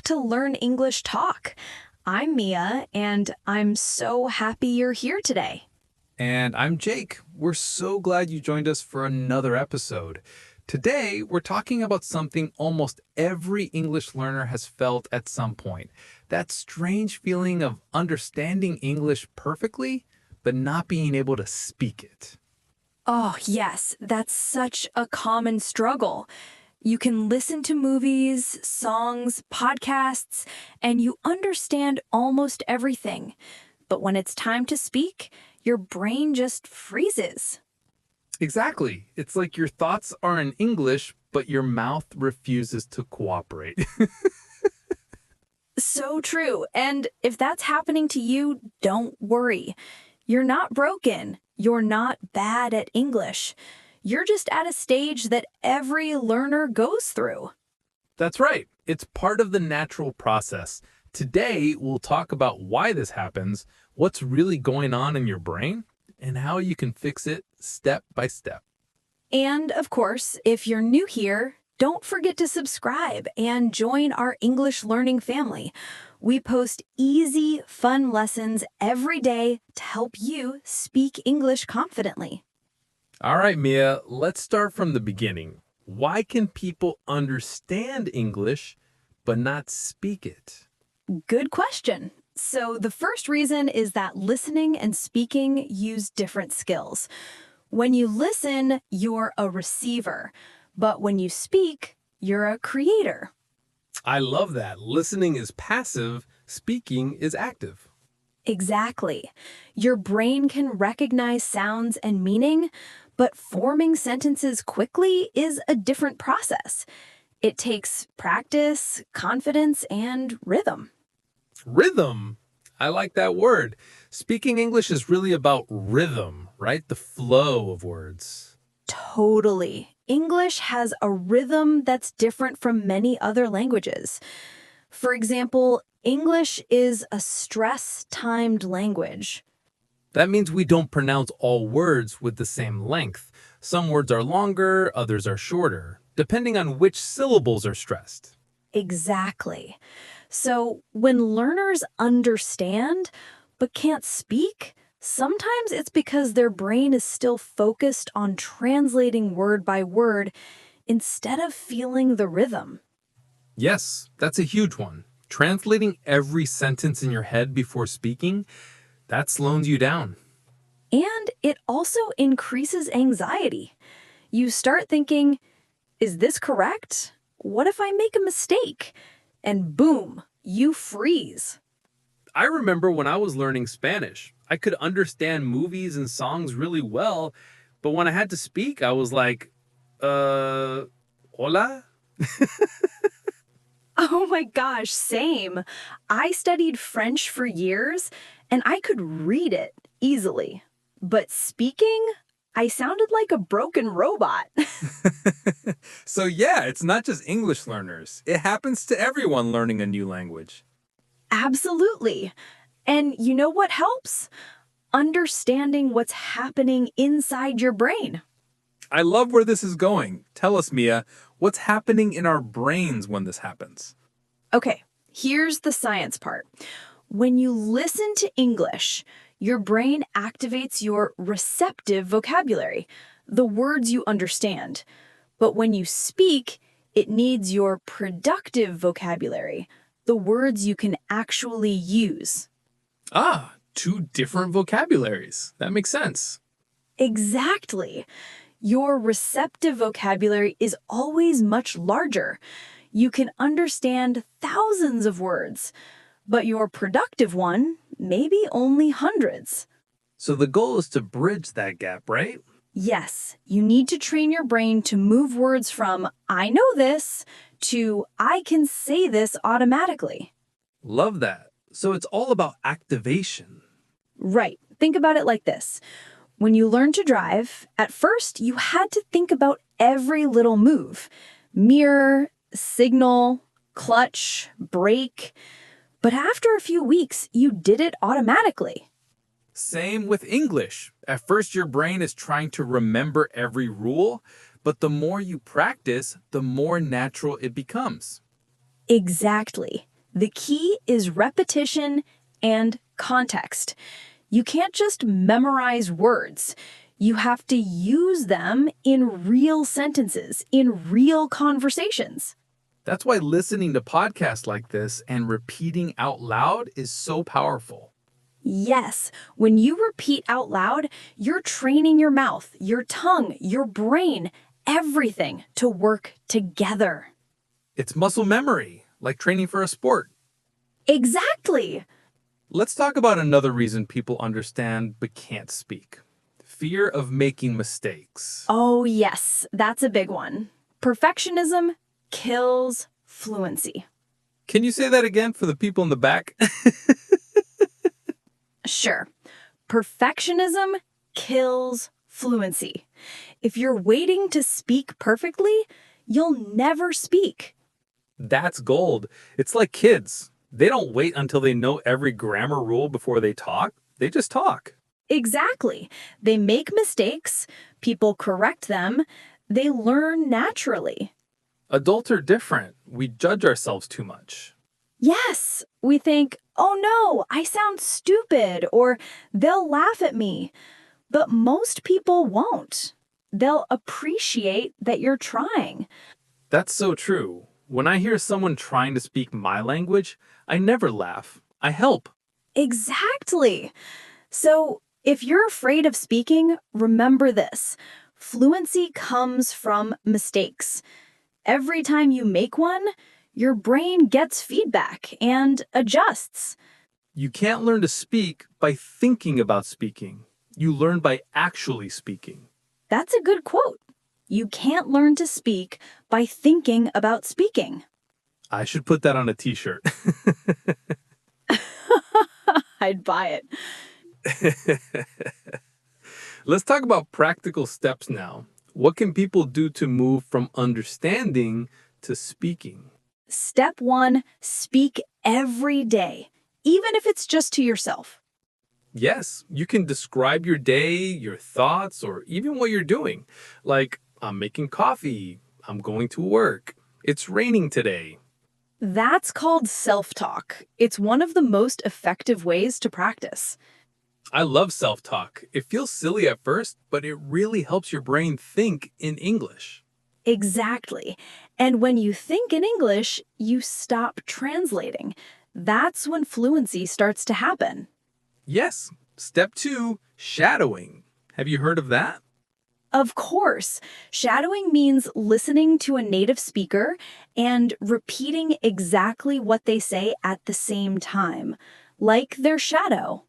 to Learn English Talk. I'm Mia, and I'm so happy you're here today. And I'm Jake. We're so glad you joined us for another episode. Today, we're talking about something almost every English learner has felt at some point. That strange feeling of understanding English perfectly, but not being able to speak it. Oh, yes, that's such a common struggle. You can listen to movies, songs, podcasts, and you understand almost everything. But when it's time to speak, your brain just freezes. Exactly. It's like your thoughts are in English, but your mouth refuses to cooperate. So true. And if that's happening to you, don't worry. You're not broken. You're not bad at English. You're just at a stage that every learner goes through. That's right. It's part of the natural process. Today, we'll talk about why this happens, what's really going on in your brain, and how you can fix it step by step. And of course, if you're new here, don't forget to subscribe and join our English learning family. We post easy, fun lessons every day to help you speak English confidently. All right, Mia, let's start from the beginning. Why can people understand English but not speak it? Good question. So, the first reason is that listening and speaking use different skills. When you listen, you're a receiver, but when you speak, you're a creator. I love that. Listening is passive, speaking is active. Exactly. Your brain can recognize sounds and meaning, but forming sentences quickly is a different process. It takes practice, confidence, and rhythm. Rhythm. I like that word. Speaking English is really about rhythm, right? The flow of words. Totally. English has a rhythm that's different from many other languages. For example, English is a stress-timed language. That means we don't pronounce all words with the same length. Some words are longer, others are shorter, depending on which syllables are stressed. Exactly. So when learners understand but can't speak, sometimes it's because their brain is still focused on translating word by word instead of feeling the rhythm. Yes, that's a huge one. Translating every sentence in your head before speaking, that slows you down. And it also increases anxiety. You start thinking, is this correct? What if I make a mistake? And boom, you freeze. I remember when I was learning Spanish, I could understand movies and songs really well, but when I had to speak, I was like, hola? Oh my gosh, same. I studied French for years and I could read it easily. But speaking, I sounded like a broken robot. So yeah, it's not just English learners. It happens to everyone learning a new language. Absolutely. And you know what helps? Understanding what's happening inside your brain. I love where this is going. Tell us, Mia, what's happening in our brains when this happens? Okay, here's the science part. When you listen to English, your brain activates your receptive vocabulary, the words you understand. But when you speak, it needs your productive vocabulary, the words you can actually use. Ah, two different vocabularies. That makes sense. Exactly. Your receptive vocabulary is always much larger. You can understand thousands of words, but your productive one, maybe only hundreds. So the goal is to bridge that gap, right? Yes, you need to train your brain to move words from I know this to I can say this automatically. Love that. So it's all about activation. Right. Think about it like this. When you learned to drive, at first you had to think about every little move. Mirror, signal, clutch, brake. But after a few weeks, you did it automatically. Same with English. At first, your brain is trying to remember every rule, but the more you practice, the more natural it becomes. Exactly. The key is repetition and context. You can't just memorize words. You have to use them in real sentences, in real conversations. That's why listening to podcasts like this and repeating out loud is so powerful. Yes, when you repeat out loud, you're training your mouth, your tongue, your brain, everything to work together. It's muscle memory, like training for a sport. Exactly. Let's talk about another reason people understand but can't speak. Fear of making mistakes. Oh, yes, that's a big one. Perfectionism kills fluency. Can you say that again for the people in the back? Sure, perfectionism kills fluency. If you're waiting to speak perfectly, you'll never speak. That's gold. It's like kids. They don't wait until they know every grammar rule before they talk. They just talk. Exactly. They make mistakes, people correct them, they learn naturally. Adults are different. We judge ourselves too much. Yes, we think, oh no, I sound stupid, or they'll laugh at me. But most people won't. They'll appreciate that you're trying. That's so true. When I hear someone trying to speak my language, I never laugh. I help. Exactly. So, if you're afraid of speaking, remember this. Fluency comes from mistakes. Every time you make one, your brain gets feedback and adjusts. You can't learn to speak by thinking about speaking. You learn by actually speaking. That's a good quote. You can't learn to speak by thinking about speaking. I should put that on a t-shirt. I'd buy it. Let's talk about practical steps now. What can people do to move from understanding to speaking? Step 1, speak every day, even if it's just to yourself. Yes, you can describe your day, your thoughts, or even what you're doing. Like, I'm making coffee, I'm going to work, it's raining today. That's called self-talk. It's one of the most effective ways to practice. I love self-talk. It feels silly at first, but it really helps your brain think in English. Exactly. And when you think in English, you stop translating. That's when fluency starts to happen. Yes, step 2, shadowing. Have you heard of that? Of course, shadowing means listening to a native speaker and repeating exactly what they say at the same time, like their shadow.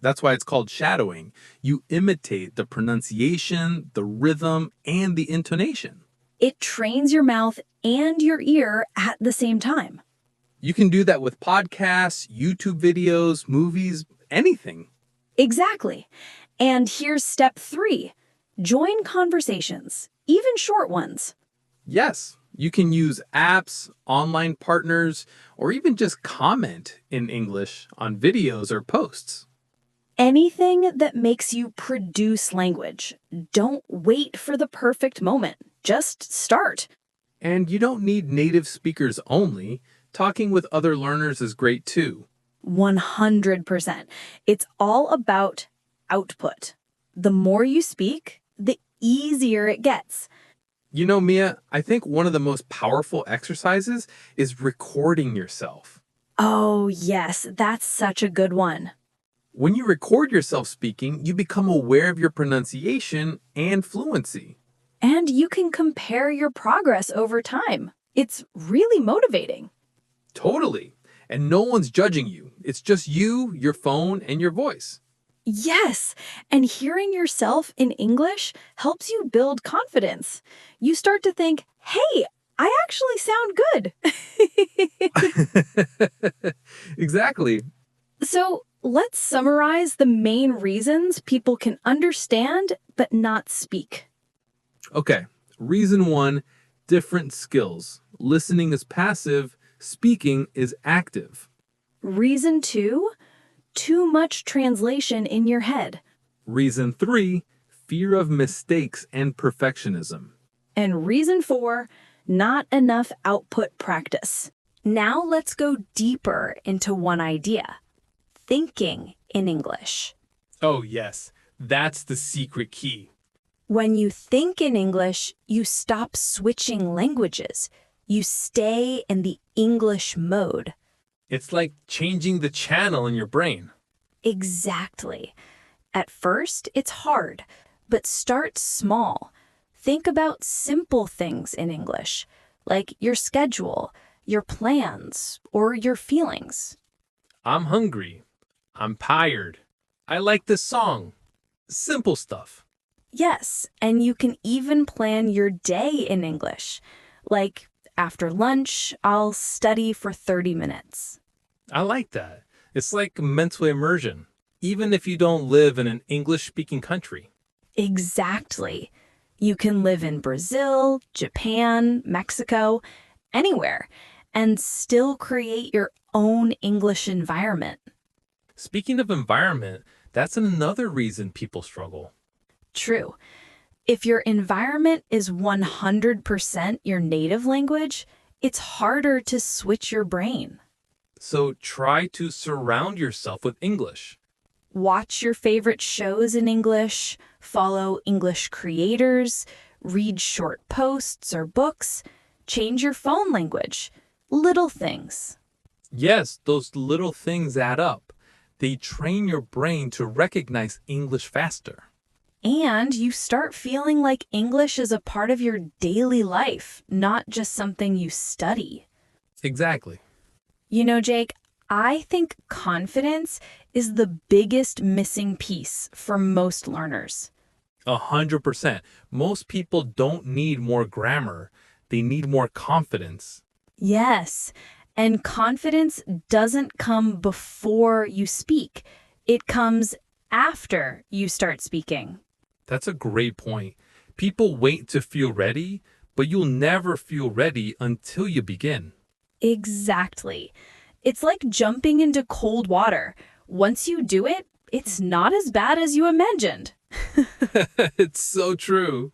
That's why it's called shadowing. You imitate the pronunciation, the rhythm, and the intonation. It trains your mouth and your ear at the same time. You can do that with podcasts, YouTube videos, movies, anything. Exactly. And here's step 3. Join conversations, even short ones. Yes, you can use apps, online partners, or even just comment in English on videos or posts. Anything that makes you produce language. Don't wait for the perfect moment. Just start. And you don't need native speakers only. Talking with other learners is great too. 100%. It's all about output. The more you speak, the easier it gets. You know, Mia, I think one of the most powerful exercises is recording yourself. Oh, yes, that's such a good one. When you record yourself speaking, you become aware of your pronunciation and fluency. And you can compare your progress over time. It's really motivating. Totally. And no one's judging you. It's just you, your phone, and your voice. Yes, and hearing yourself in English helps you build confidence. You start to think, hey, I actually sound good. Exactly. So let's summarize the main reasons people can understand but not speak. Okay. Reason 1, different skills. Listening is passive, speaking is active. Reason 2, too much translation in your head. Reason 3, fear of mistakes and perfectionism. And reason 4, not enough output practice. Now let's go deeper into one idea: thinking in English. Oh, yes, that's the secret key. When you think in English, you stop switching languages. You stay in the English mode. It's like changing the channel in your brain. Exactly. At first, it's hard, but start small. Think about simple things in English, like your schedule, your plans, or your feelings. I'm hungry. I'm tired. I like this song. Simple stuff. Yes, and you can even plan your day in English. Like, after lunch, I'll study for 30 minutes. I like that. It's like mental immersion, even if you don't live in an English-speaking country. Exactly. You can live in Brazil, Japan, Mexico, anywhere, and still create your own English environment. Speaking of environment, that's another reason people struggle. True. If your environment is 100% your native language, it's harder to switch your brain. So try to surround yourself with English. Watch your favorite shows in English, follow English creators, read short posts or books, change your phone language. Little things. Yes, those little things add up. They train your brain to recognize English faster. And you start feeling like English is a part of your daily life, not just something you study. Exactly. You know, Jake, I think confidence is the biggest missing piece for most learners. 100%. Most people don't need more grammar. They need more confidence. Yes, and confidence doesn't come before you speak. It comes after you start speaking. That's a great point. People wait to feel ready, but you'll never feel ready until you begin. Exactly. It's like jumping into cold water. Once you do it, it's not as bad as you imagined. It's so true.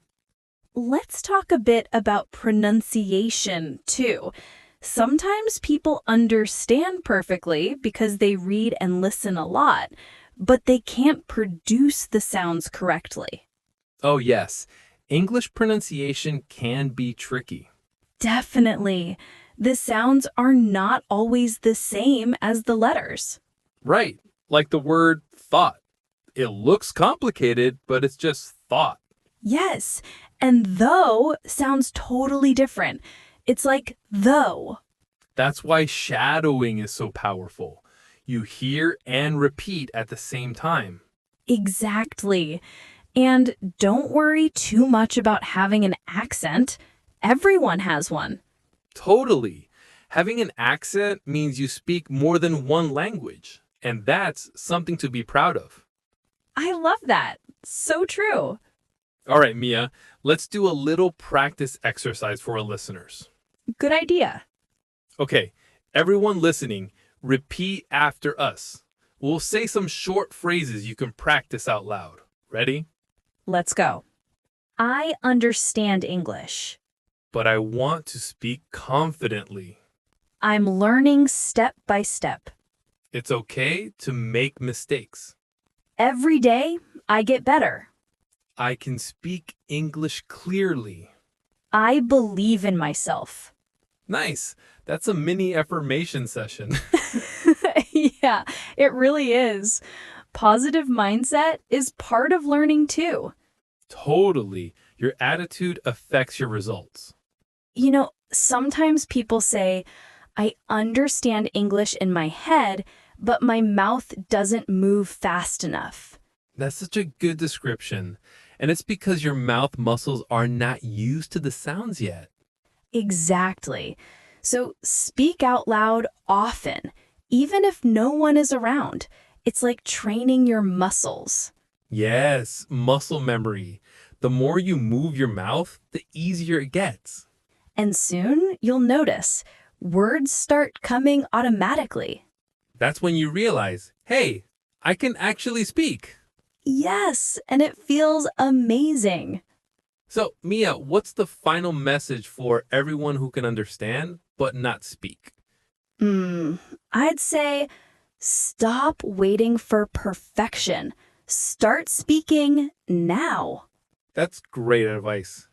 Let's talk a bit about pronunciation, too. Sometimes people understand perfectly because they read and listen a lot, but they can't produce the sounds correctly. Oh, yes. English pronunciation can be tricky. Definitely. The sounds are not always the same as the letters. Right. Like the word thought. It looks complicated, but it's just thought. Yes, and though sounds totally different. It's like though. That's why shadowing is so powerful. You hear and repeat at the same time. Exactly. And don't worry too much about having an accent. Everyone has one. Totally. Having an accent means you speak more than one language, and that's something to be proud of. I love that. So true. All right, Mia, let's do a little practice exercise for our listeners. Good idea. Okay, everyone listening, repeat after us. We'll say some short phrases you can practice out loud. Ready? Let's go. I understand English. But I want to speak confidently. I'm learning step by step. It's okay to make mistakes. Every day, I get better. I can speak English clearly. I believe in myself. Nice. That's a mini affirmation session. Yeah, it really is. Positive mindset is part of learning too. Totally. Your attitude affects your results. You know, sometimes people say, I understand English in my head, but my mouth doesn't move fast enough. That's such a good description. And it's because your mouth muscles are not used to the sounds yet. Exactly. So speak out loud often, even if no one is around. It's like training your muscles. Yes, muscle memory. The more you move your mouth, the easier it gets. And soon you'll notice words start coming automatically. That's when you realize, hey, I can actually speak. Yes, and it feels amazing. So, Mia, what's the final message for everyone who can understand but not speak? I'd say stop waiting for perfection. Start speaking now. That's great advice.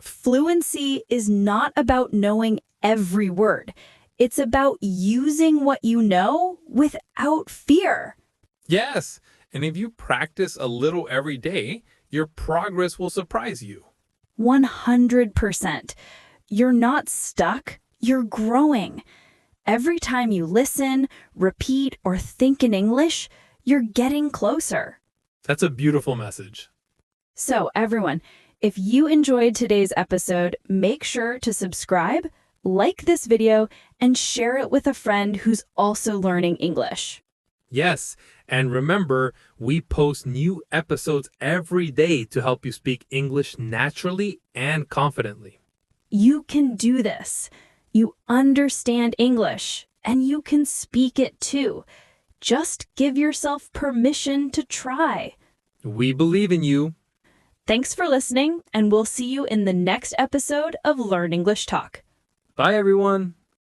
Fluency is not about knowing every word. It's about using what you know without fear. Yes, and if you practice a little every day, your progress will surprise you. 100%. You're not stuck, you're growing. Every time you listen, repeat, or think in English, you're getting closer. That's a beautiful message. So, everyone, if you enjoyed today's episode, make sure to subscribe, like this video, and share it with a friend who's also learning English. Yes, and remember, we post new episodes every day to help you speak English naturally and confidently. You can do this. You understand English, and you can speak it too. Just give yourself permission to try. We believe in you. Thanks for listening, and we'll see you in the next episode of Learn English Talk. Bye, everyone.